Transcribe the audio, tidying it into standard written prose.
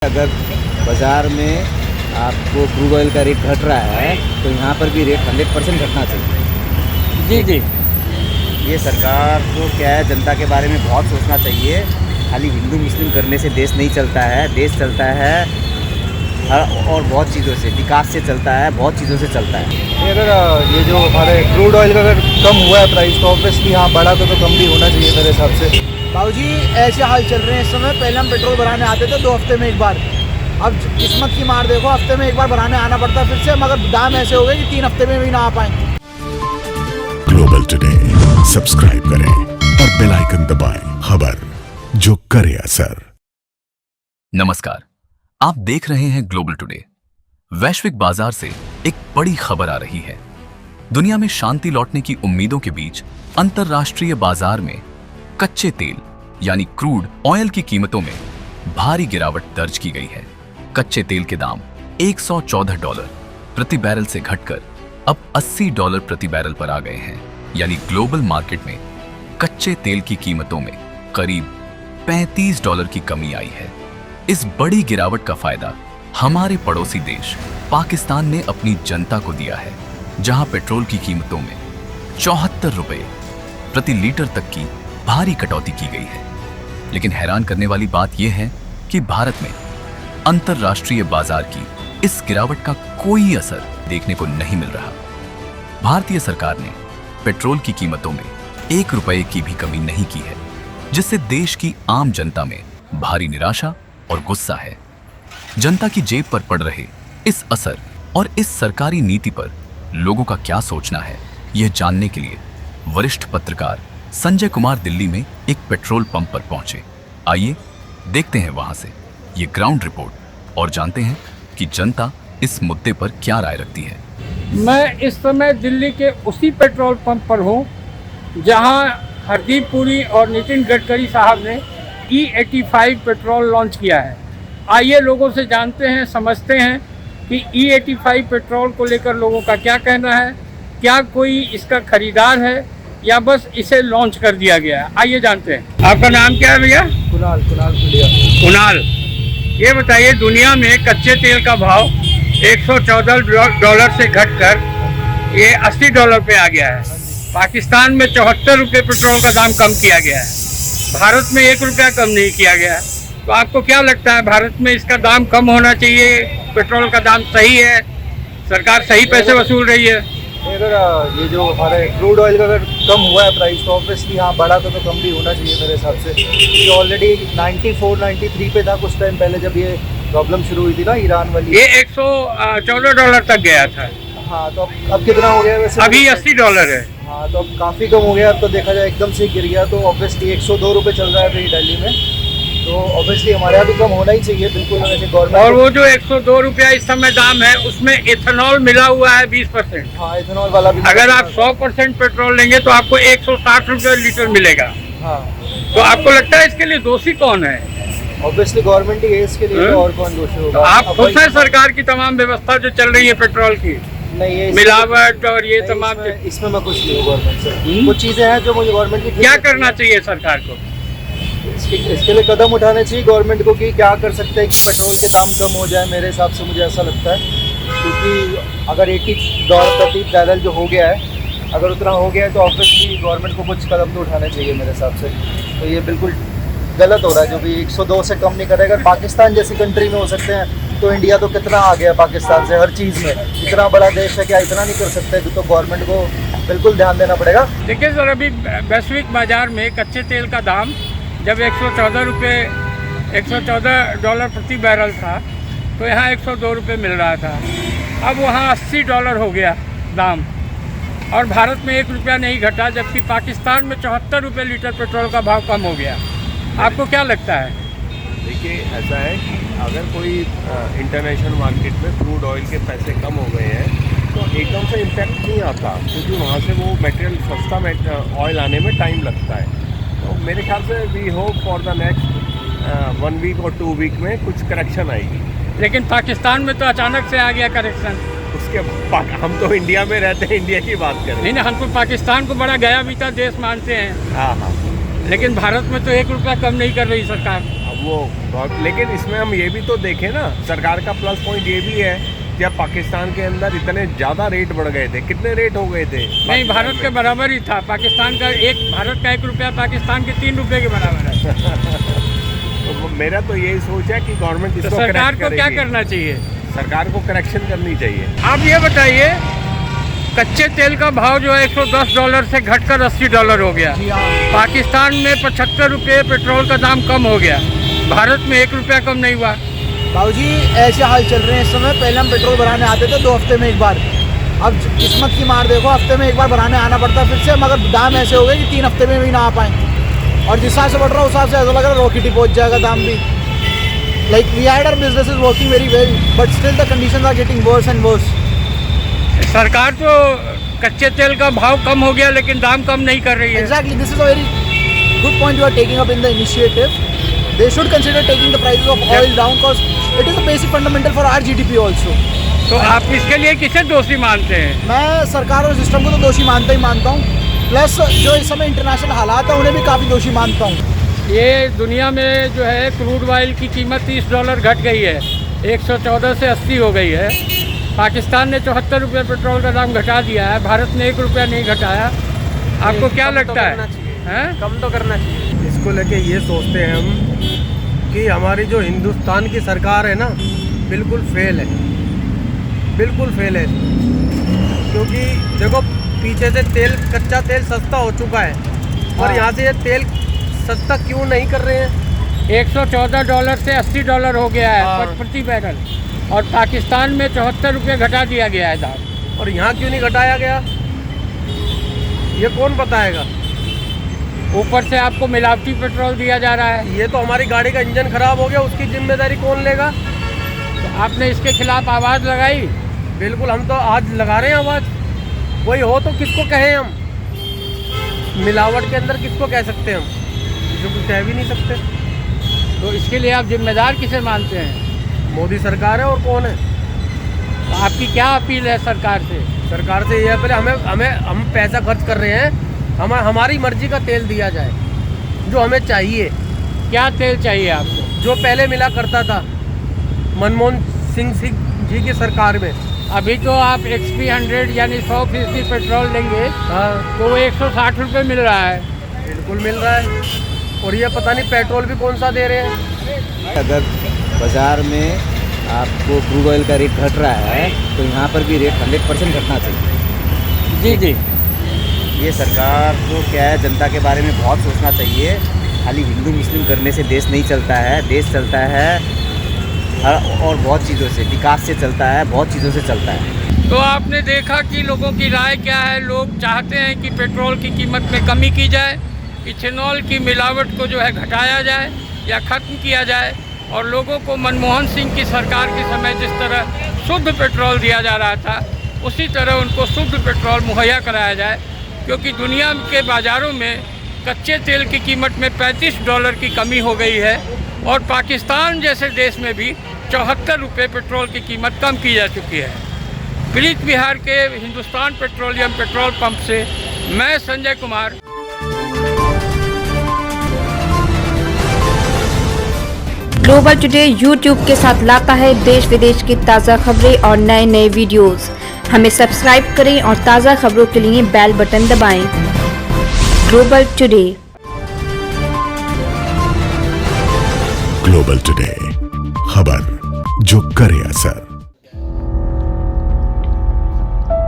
अगर बाज़ार में आपको क्रूड ऑयल का रेट घट रहा है तो यहाँ पर भी रेट 100% घटना चाहिए। जी जी। ये सरकार को क्या है, जनता के बारे में बहुत सोचना चाहिए। खाली हिंदू मुस्लिम करने से देश नहीं चलता है। देश चलता है और बहुत चीज़ों से, विकास से चलता है, बहुत चीज़ों से चलता है। अगर ये जो हमारे क्रूड ऑयल का अगर कम हुआ है प्राइस, तो ऑब्वियसली यहाँ बढ़ा तो कम भी होना चाहिए मेरे हिसाब से। बाबूजी ऐसे हाल चल रहे हैं इस समय। पहले हम पेट्रोल भराने आते थे 2 हफ्ते में एक बार। अब किस्मत की मार देखो, हफ्ते में एक बार भराने आना पड़ता है फिर से, मगर दाम ऐसे हो गए कि 3 हफ्ते में भी ना आ पाएंगे। ग्लोबल टुडे सब्सक्राइब करें और बेल आइकन दबाएं। खबर जो करे असर। नमस्कार, आप देख रहे हैं ग्लोबल टुडे। वैश्विक बाजार से एक बड़ी खबर आ रही है। दुनिया में शांति लौटने की उम्मीदों के बीच अंतरराष्ट्रीय बाजार में कच्चे तेल यानी क्रूड ऑयल की कीमतों में भारी गिरावट दर्ज की गई है। कच्चे तेल के दाम $114 प्रति बैरल से घटकर अब $80 प्रति बैरल पर आ गए हैं। यानी ग्लोबल मार्केट में कच्चे तेल की कीमतों में करीब $35 की कमी आई है। इस बड़ी गिरावट का फायदा हमारे पड़ोसी देश पाकिस्तान ने अपनी जनता को दिया है, जहां पेट्रोल की कीमतों में ₹74 प्रति लीटर तक की भारी कटौती की गई है। लेकिन हैरान करने वाली बात यह है कि भारत में अंतरराष्ट्रीय बाजार की इस गिरावट का कोई असर देखने को नहीं मिल रहा। भारतीय सरकार ने पेट्रोल की कीमतों में ₹1 की भी कमी नहीं की है, जिससे देश की आम जनता में भारी निराशा और गुस्सा है। जनता की जेब पर पड़ रहे इस असर और इस सरकारी नीति पर लोगों का क्या सोचना है, यह जानने के लिए वरिष्ठ पत्रकार संजय कुमार दिल्ली में एक पेट्रोल पंप पर पहुंचे। आइए देखते हैं वहां से ये ग्राउंड रिपोर्ट और जानते हैं कि जनता इस मुद्दे पर क्या राय रखती है। मैं इस समय दिल्ली के उसी पेट्रोल पंप पर हूँ जहाँ हरदीप पुरी और नितिन गडकरी साहब ने E85 पेट्रोल लॉन्च किया है। आइए लोगों से जानते हैं, समझते हैं कि E85 पेट्रोल को लेकर लोगों का क्या कहना है, क्या कोई इसका खरीदार है या बस इसे लॉन्च कर दिया गया है। आइए जानते हैं। आपका नाम क्या है भैया? कुणाल कुणाल, ये बताइए, दुनिया में कच्चे तेल का भाव $114 से घटकर ये $80 पे आ गया है। पाकिस्तान में ₹74 पेट्रोल का दाम कम किया गया है। भारत में ₹1 कम नहीं किया गया है। तो आपको क्या लगता है, भारत में इसका दाम कम होना चाहिए? पेट्रोल का दाम सही है? सरकार सही पैसे वसूल रही है? अगर ये जो हमारे क्रूड ऑयल का अगर कम हुआ है प्राइस, तो ऑब्वियसली यहाँ बढ़ा तो कम भी होना चाहिए मेरे हिसाब से। ये ऑलरेडी 94-93 पे था कुछ टाइम पहले, जब ये प्रॉब्लम शुरू हुई थी ना ईरान वाली। ये $114 तक गया था। हाँ, तो अब कितना हो गया वैसे? अभी $80 है। हाँ, तो अब काफ़ी कम हो गया। अब तो देखा जाए एकदम से गिर गया, तो ऑब्वियसली ₹102 चल रहा है अभी दिल्ली में। तो ऑब्वियसली हमारे यहाँ भी कम होना ही चाहिए, बिल्कुल। वैसे गवर्नमेंट, और वो जो $102 इस समय दाम है, उसमें इथेनॉल मिला हुआ है 20%। हाँ, इथेनॉल वाला भी। अगर आप 100% पेट्रोल लेंगे तो आपको $160 लीटर मिलेगा। हाँ, तो आपको लगता है इसके लिए दोषी कौन है? ऑब्वियसली गवर्नमेंट ही है इसके लिए, तो और कौन दोषी होगा? आप खुश हैं सरकार की तमाम व्यवस्था जो चल रही है पेट्रोल की? नहीं, ये मिलावट और ये तमाम इसमें मैं कुछ नहीं हूँ गवर्नमेंट से। कुछ चीज़ें हैं जो मुझे गवर्नमेंट की क्या करना चाहिए सरकार को? इसके लिए कदम उठाने चाहिए गवर्नमेंट को कि क्या कर सकते हैं कि पेट्रोल के दाम कम हो जाए। मेरे हिसाब से मुझे ऐसा लगता है, क्योंकि अगर $80 प्रति बैरल जो हो गया है, अगर उतना हो गया है, तो ऑब्वियसली गवर्नमेंट को कुछ कदम तो उठाने चाहिए मेरे हिसाब से। तो ये बिल्कुल गलत हो रहा है जो भी 102 से कम नहीं करेगा। अगर पाकिस्तान जैसी कंट्री में हो सकते हैं, तो इंडिया तो कितना आ गया पाकिस्तान से हर चीज़ में। इतना बड़ा देश है, क्या इतना नहीं कर सकते? तो गवर्नमेंट को बिल्कुल ध्यान देना पड़ेगा। देखिए सर, अभी वैश्विक बाजार में कच्चे तेल का दाम जब $114 प्रति बैरल था, तो यहाँ $102 मिल रहा था। अब वहाँ $80 हो गया दाम, और भारत में ₹1 नहीं घटा, जबकि पाकिस्तान में ₹74 लीटर पेट्रोल का भाव कम हो गया। आपको क्या लगता है? देखिए, ऐसा है कि अगर कोई इंटरनेशनल मार्केट में क्रूड ऑयल के पैसे कम हो गए हैं, तो एकदम से इम्पैक्ट नहीं आता, क्योंकि वहाँ से वो मटेरियल सस्ता ऑयल आने में टाइम लगता है। तो मेरे ख्याल से we hope for the next 1 week और 2 वीक में कुछ करेक्शन आएगी। लेकिन पाकिस्तान में तो अचानक से आ गया करेक्शन। उसके हम तो इंडिया में रहते हैं, इंडिया की बात करें। नहीं, हम तो पाकिस्तान को बड़ा गया बीता देश मानते हैं। हाँ, लेकिन भारत में तो ₹1 कम नहीं कर रही सरकार। अब लेकिन इसमें हम ये भी तो देखें ना, सरकार का प्लस पॉइंट ये भी है कि अब पाकिस्तान के अंदर इतने ज़्यादा रेट बढ़ गए थे। कितने रेट हो गए थे? नहीं, भारत के बराबर ही था। पाकिस्तान का भारत का 1 रुपया पाकिस्तान के 3 रुपये के बराबर है। तो मेरा तो यही सोच है कि गवर्नमेंट तो इसको सरकार correct को क्या करेगी। करना चाहिए? सरकार को करेक्शन करनी चाहिए। आप ये बताइए, कच्चे तेल का भाव जो है $110 से घटकर $80 हो गया। जी हाँ। पाकिस्तान में 75 रुपये पेट्रोल का दाम कम हो गया। भारत में 1 रुपया कम नहीं हुआ। बाबूजी ऐसे हाल चल रहे हैं इस समय। पहले हम पेट्रोल भराने आते थे 2 हफ्ते में एक बार। अब किस्मत की मार देखो, हफ्ते में एक बार भराने आना पड़ता है फिर से, मगर दाम ऐसे हो गए कि 3 हफ्ते में भी ना आ पाए। और जिस हिसाब से बढ़ रहा है उस हिसाब से ऐसा लग रहा है रॉकेट ही पहुँच जाएगा दाम भी। Like we had our business is working very well, but still the conditions are getting worse and worse. सरकार तो कच्चे तेल का भाव कम हो गया लेकिन दाम कम नहीं कर रही है। Exactly, this is a very good point you are taking up in the initiative. They should consider taking the prices of oil down because it is a basic fundamental for our GDP also. तो आप इसके लिए किसे दोषी मानते हैं? मैं सरकार और सिस्टम को तो दोषी मानता ही मानता हूँ, प्लस जो इस समय इंटरनेशनल हालात है उन्हें भी काफ़ी दोषी मानता हूँ। ये दुनिया में जो है क्रूड ऑयल की कीमत $30 घट गई है, 114 से 80 हो गई है। पाकिस्तान ने 74 रुपये पेट्रोल का दाम घटा दिया है, भारत ने 1 रुपया नहीं घटाया। आपको क्या लगता है? कम तो करना चाहिए। इसको लेके ये सोचते हैं हम कि हमारी जो हिंदुस्तान की सरकार है ना, बिल्कुल फेल है, बिल्कुल फेल है। क्योंकि देखो पीछे से तेल, कच्चा तेल सस्ता हो चुका है और यहाँ से ये तेल सस्ता क्यों नहीं कर रहे हैं? $114 से $80 हो गया है प्रति बैरल, और पाकिस्तान में 74 रुपये घटा दिया गया है दाम। और यहाँ क्यों नहीं घटाया गया, ये कौन बताएगा? ऊपर से आपको मिलावटी पेट्रोल दिया जा रहा है। ये तो हमारी गाड़ी का इंजन खराब हो गया, उसकी जिम्मेदारी कौन लेगा? तो आपने इसके खिलाफ आवाज़ लगाई? बिल्कुल, हम तो आज लगा रहे हैं आवाज़। कोई हो तो किसको कहें हम? मिलावट के अंदर किसको कह सकते हैं हम? किसी को कह भी नहीं सकते। तो इसके लिए आप जिम्मेदार किसे मानते हैं? मोदी सरकार है, और कौन है? तो आपकी क्या अपील है सरकार से? सरकार से ये पहले हम पैसा खर्च कर रहे हैं, हमारी मर्जी का तेल दिया जाए जो हमें चाहिए। क्या तेल चाहिए आपको? जो पहले मिला करता था मनमोहन सिंह जी की सरकार में। अभी तो आप XP 100 यानी 100% पेट्रोल लेंगे, हाँ, तो वो 160 रुपये मिल रहा है। बिल्कुल मिल रहा है, और ये पता नहीं पेट्रोल भी कौन सा दे रहे हैं। अगर बाज़ार में आपको क्रूड ऑयल का रेट घट रहा है तो यहाँ पर भी रेट 100% घटना चाहिए। जी जी। ये सरकार को क्या है, जनता के बारे में बहुत सोचना चाहिए। खाली हिंदू मुस्लिम करने से देश नहीं चलता है, देश चलता है और बहुत चीज़ों से, विकास से चलता है, बहुत चीज़ों से चलता है। तो आपने देखा कि लोगों की राय क्या है। लोग चाहते हैं कि पेट्रोल की कीमत में कमी की जाए, इथेनॉल की मिलावट को जो है घटाया जाए या ख़त्म किया जाए, और लोगों को मनमोहन सिंह की सरकार के समय जिस तरह शुद्ध पेट्रोल दिया जा रहा था उसी तरह उनको शुद्ध पेट्रोल मुहैया कराया जाए। क्योंकि दुनिया के बाज़ारों में कच्चे तेल की कीमत में $35 की कमी हो गई है, और पाकिस्तान जैसे देश में भी 74 रुपये पेट्रोल की कीमत कम की जा चुकी है। पीड़ित बिहार के हिंदुस्तान पेट्रोलियम पेट्रोल पंप से मैं Sanjay Kumar. Global today YouTube के साथ लाता है देश विदेश की ताज़ा खबरें और नए नए वीडियोस। हमें सब्सक्राइब करें और ताज़ा खबरों के लिए बेल बटन दबाएं। Global today. ग्लोबल टुडे, खबर जो करे असर।